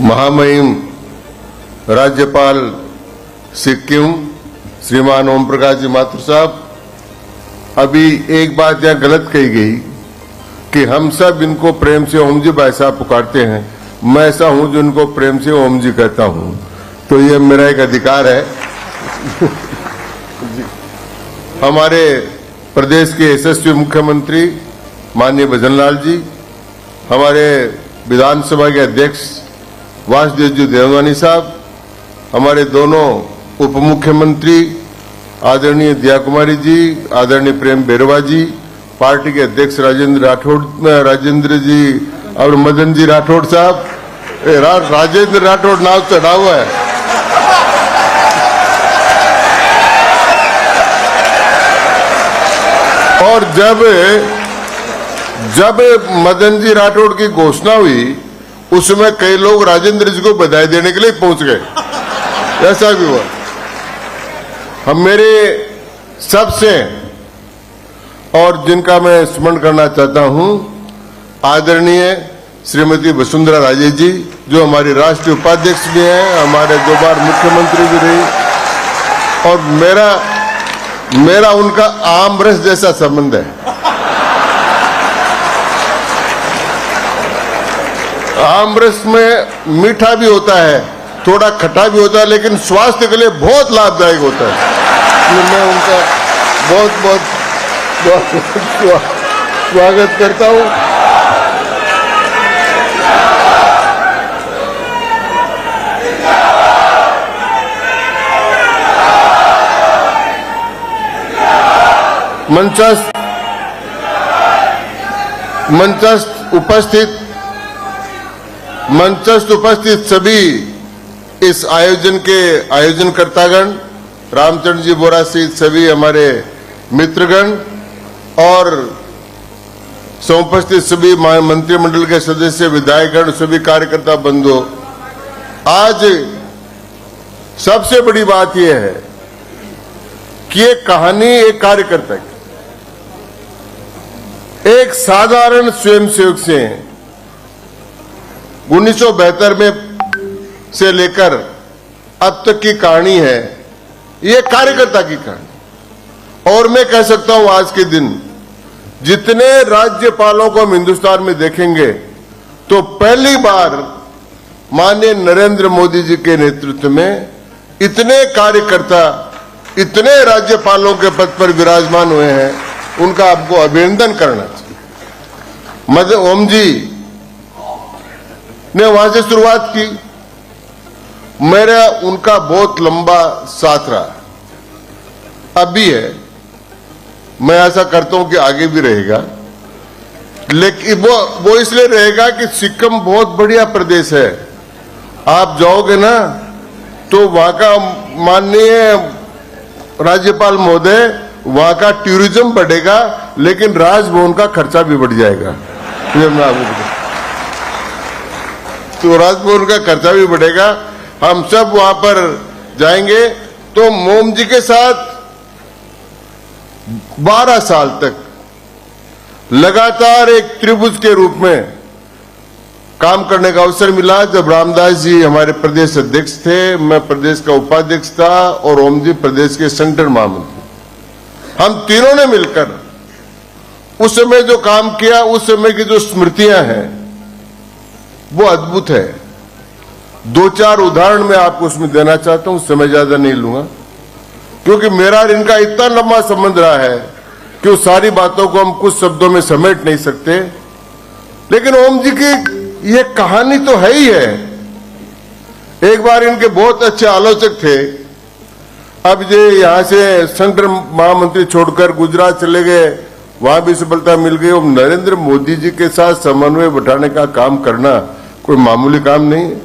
महामहिम राज्यपाल सिक्किम श्रीमान ओम प्रकाश जी माथुर साहब, अभी एक बात यहाँ गलत कही गई कि हम सब इनको प्रेम से ओम जी भाई साहब पुकारते हैं। मैं ऐसा हूं जो इनको प्रेम से ओम जी कहता हूं, तो ये मेरा एक अधिकार है। हमारे प्रदेश के यशस्वी मुख्यमंत्री माननीय भजनलाल जी, हमारे विधानसभा के अध्यक्ष वासुदेव जी देवनानी साहब, हमारे दोनों उप मुख्यमंत्री आदरणीय दिया कुमारी जी, आदरणीय प्रेम बेरवा जी, पार्टी के अध्यक्ष राजेंद्र जी और मदन जी राठौड़ साहब, राजेंद्र राठौड़ नाम चढ़ा हुआ है। और जब मदन जी राठौड़ की घोषणा हुई, उसमें कई लोग राजेंद्र जी को बधाई देने के लिए पहुंच गए, ऐसा भी हुआ। हम मेरे सबसे और जिनका मैं स्मरण करना चाहता हूं, आदरणीय श्रीमती वसुंधरा राजे जी, जो हमारी राष्ट्रीय उपाध्यक्ष भी हैं, हमारे 2 बार मुख्यमंत्री भी रही, और मेरा उनका आम रस जैसा संबंध है। आम रस में मीठा भी होता है, थोड़ा खट्टा भी होता है, लेकिन स्वास्थ्य के लिए बहुत लाभदायक होता है। मैं उनका बहुत बहुत स्वागत करता हूं। मंचस्थ उपस्थित सभी इस आयोजन के आयोजनकर्तागण, रामचंद्र जी बोरा सहित सभी हमारे मित्रगण और समुपस्थित सभी मंत्रिमंडल के सदस्य, विधायकगण, सभी कार्यकर्ता बंधु, आज सबसे बड़ी बात यह है कि ये कहानी एक कार्यकर्ता की, एक साधारण स्वयंसेवक से 1972 में से लेकर अब तक की कहानी है। ये कार्यकर्ता की कहानी। और मैं कह सकता हूं आज के दिन जितने राज्यपालों को हम हिंदुस्तान में देखेंगे, तो पहली बार माननीय नरेंद्र मोदी जी के नेतृत्व में इतने कार्यकर्ता, इतने राज्यपालों के पद पर विराजमान हुए हैं। उनका आपको अभिनंदन करना चाहिए। ओम जी ने वहां से शुरुआत की, मेरा उनका बहुत लंबा साथ रहा, अब भी है, मैं ऐसा करता हूं कि आगे भी रहेगा। लेकिन वो इसलिए रहेगा कि सिक्किम बहुत बढ़िया प्रदेश है। आप जाओगे ना तो वहां का माननीय राज्यपाल महोदय, वहां का टूरिज्म बढ़ेगा, लेकिन राजभवन का खर्चा भी बढ़ जाएगा। तो राजभवन का खर्चा भी बढ़ेगा। हम सब वहां पर जाएंगे तो मोम जी के साथ 12 साल तक लगातार एक त्रिभुज के रूप में काम करने का अवसर मिला। जब रामदास जी हमारे प्रदेश अध्यक्ष थे, मैं प्रदेश का उपाध्यक्ष था और ओम जी प्रदेश के संगठन महामंत्री। हम तीनों ने मिलकर उस समय जो काम किया, उस समय की जो स्मृतियां हैं, वो अद्भुत है। 2-4 उदाहरण मैं आपको उसमें देना चाहता हूं, समय ज्यादा नहीं लूंगा, क्योंकि मेरा और इनका इतना लंबा संबंध रहा है कि उस सारी बातों को हम कुछ शब्दों में समेट नहीं सकते। लेकिन ओम जी की ये कहानी तो है ही है। एक बार इनके बहुत अच्छे आलोचक थे, अब ये यहां से संगठन महामंत्री छोड़कर गुजरात चले गए, वहां भी सफलता मिल गई। और नरेंद्र मोदी जी के साथ समन्वय बैठाने का काम करना कोई मामूली काम नहीं है।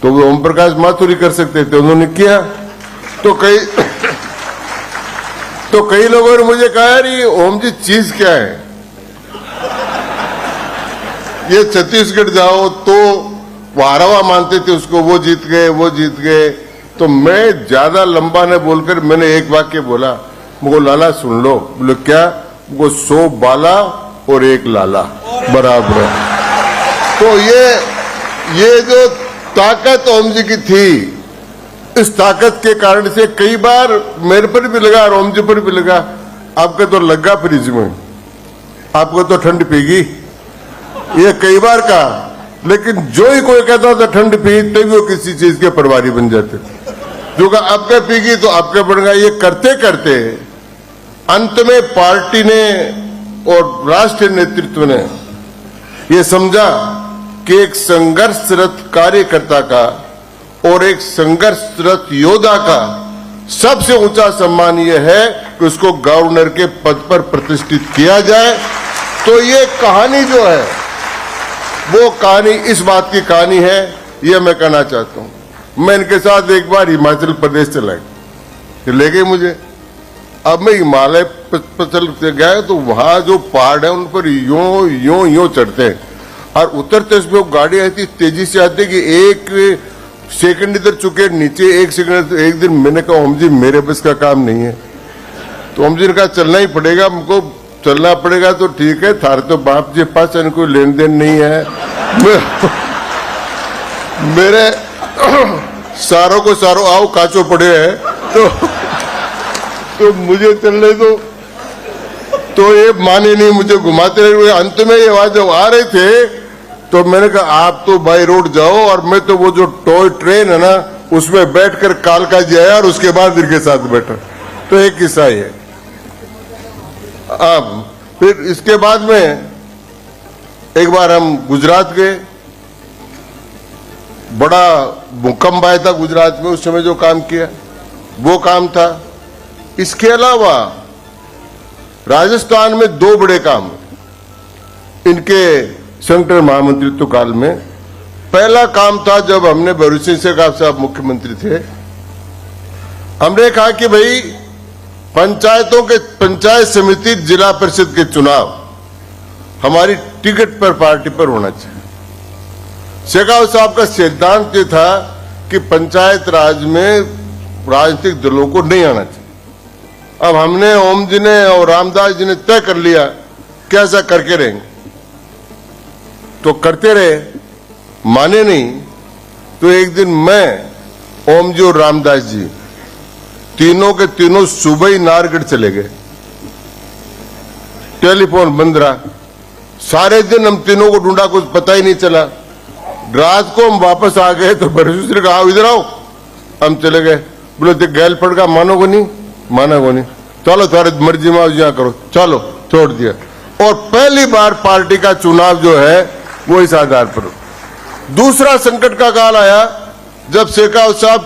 तो वो ओम प्रकाश माथुर ही कर सकते थे, उन्होंने किया। तो कई लोगों ने मुझे कहा, यार ओम जी चीज क्या है, ये छत्तीसगढ़ जाओ तो वारावा मानते थे उसको, वो जीत गए। तो मैं ज्यादा लंबा न बोलकर मैंने एक वाक्य बोला, मुझको लाला सुन लो। बोले क्या? वो 100 बाला और 1 लाला बराबर है। तो ये जो ताकत ओम जी की थी। इस ताकत के कारण से कई बार मेरे पर भी लगा और ओम जी पर भी लगा, आपके तो लगा फ्रिज में, आपको तो ठंड पीगी, ये कई बार कहा। लेकिन जो ही कोई कहता था ठंड पी, तभी वो किसी चीज के प्रभारी बन जाते थे। जो कहा आपके पीगी तो आपके बन गया। ये करते करते अंत में पार्टी ने और राष्ट्रीय नेतृत्व ने ये समझा कि एक संघर्षरत कार्यकर्ता का और एक संघर्षरत योद्धा का सबसे ऊंचा सम्मान यह है कि उसको गवर्नर के पद पर प्रतिष्ठित किया जाए। तो ये कहानी जो है वो कहानी इस बात की कहानी है, ये मैं कहना चाहता हूं। मैं इनके साथ एक बार हिमाचल प्रदेश चला गया, ले गए मुझे। अब मैं हिमालय पर चल गया तो वहां जो पहाड़ है उन पर यूं चढ़ते हैं और उतरते उसमें गाड़ी ऐसी तेजी से आती है कि एक सेकंड इधर चुके नीचे, एक सेकंड। एक दिन मैंने कहा ओम जी मेरे बस का काम नहीं है, तो ओम जी ने कहा चलना ही पड़ेगा, हमको चलना पड़ेगा। तो ठीक है, थारे तो बाप जी पास कोई लेन देन नहीं है, मेरे सारों को सारों आओ काचो पड़े हैं, तो मुझे चलने दो। तो ये माने नहीं, मुझे घुमाते रहे। अंत में ये वहां जब आ रहे थे तो मैंने कहा आप तो बाई रोड जाओ और मैं तो वो जो टॉय ट्रेन है ना उसमें बैठकर कालका जी आया और उसके बाद इनके साथ बैठा। तो एक किस्सा है। अब फिर इसके बाद में एक बार हम गुजरात गए, बड़ा भूकंप आया था गुजरात में, उस समय जो काम किया वो काम था। इसके अलावा राजस्थान में दो बड़े काम इनके सेंट्रल महामंत्रित्व काल में। पहला काम था जब हमने भरूच सिंह साहब मुख्यमंत्री थे, हमने कहा कि भाई पंचायतों के पंचायत समिति जिला परिषद के चुनाव हमारी टिकट पर पार्टी पर होना चाहिए। शेखावत साहब का सिद्धांत ये था कि पंचायत राज में राजनीतिक दलों को नहीं आना चाहिए। अब हमने ओम जी ने और रामदास जी ने तय कर लिया कि ऐसा करके रहेंगे, तो करते रहे, माने नहीं। तो एक दिन मैं, ओम जी और रामदास जी तीनों के तीनों सुबह ही नारगढ़ चले गए। टेलीफोन बंद रहा, सारे दिन हम तीनों को ढूंढा, कुछ पता ही नहीं चला। रात को हम वापस आ गए तो बरसूसरी कहा इधर आओ, हम चले गए। बोले तो गैल पड़ गया, मानोगे नहीं, मानोगे नहीं, चलो तुम्हारी मर्जी में यहाँ करो, चलो छोड़ दिया। और पहली बार पार्टी का चुनाव जो है वो इस आधार पर। दूसरा संकट का काल आया जब शेखावत साहब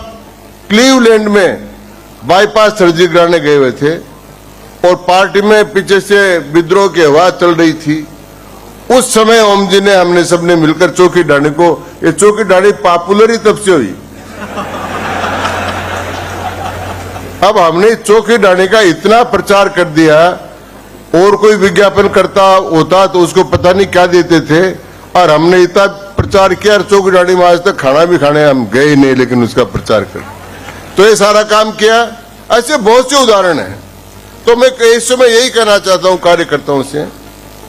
क्लीवलैंड में बाईपास सर्जरी कराने गए हुए थे और पार्टी में पीछे से विद्रोह की हवा चल रही थी। उस समय ओम जी ने, हमने सबने मिलकर चौकी डाणी को, ये चौकी डाणी पॉपुलर ही तब से हुई। अब हमने चौकी डाणी का इतना प्रचार कर दिया, और कोई विज्ञापन करता होता तो उसको पता नहीं क्या देते थे, और हमने इतना प्रचार किया। चौकी डाणी में आज तक खाना भी खाने हम गए नहीं, लेकिन उसका प्रचार कर, तो ये सारा काम किया। ऐसे बहुत से उदाहरण हैं। तो मैं इस समय यही कहना चाहता हूं कार्यकर्ताओं से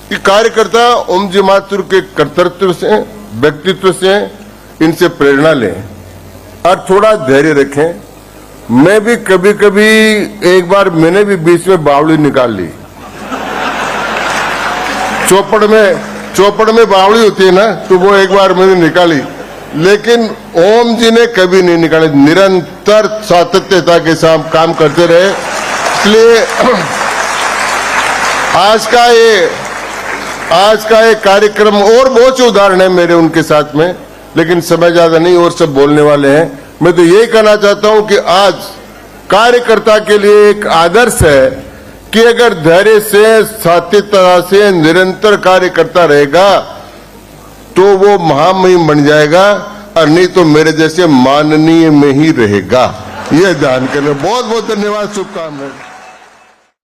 कि कार्यकर्ता ओम जी माथुर के कर्तृत्व से, व्यक्तित्व से, इनसे प्रेरणा लें और थोड़ा धैर्य रखें। मैं भी कभी कभी, एक बार मैंने भी बीच में बावड़ी निकाल ली। चौपड़ में बावड़ी होती है ना, तो वो एक बार मैंने निकाली, लेकिन ओम जी ने कभी नहीं निकाली। निरंतर सातत्यता के साथ काम करते रहे। इसलिए आज का ये कार्यक्रम, और बहुत से उदाहरण है मेरे उनके साथ में, लेकिन समय ज्यादा नहीं और सब बोलने वाले हैं। मैं तो यही कहना चाहता हूं कि आज कार्यकर्ता के लिए एक आदर्श है कि अगर धैर्य से, सातत्यता से निरंतर कार्य करता रहेगा तो वो महामहिम बन जाएगा, और नहीं तो मेरे जैसे माननीय में ही रहेगा। ये ध्यान करना। बहुत बहुत धन्यवाद, शुभकामनाएं।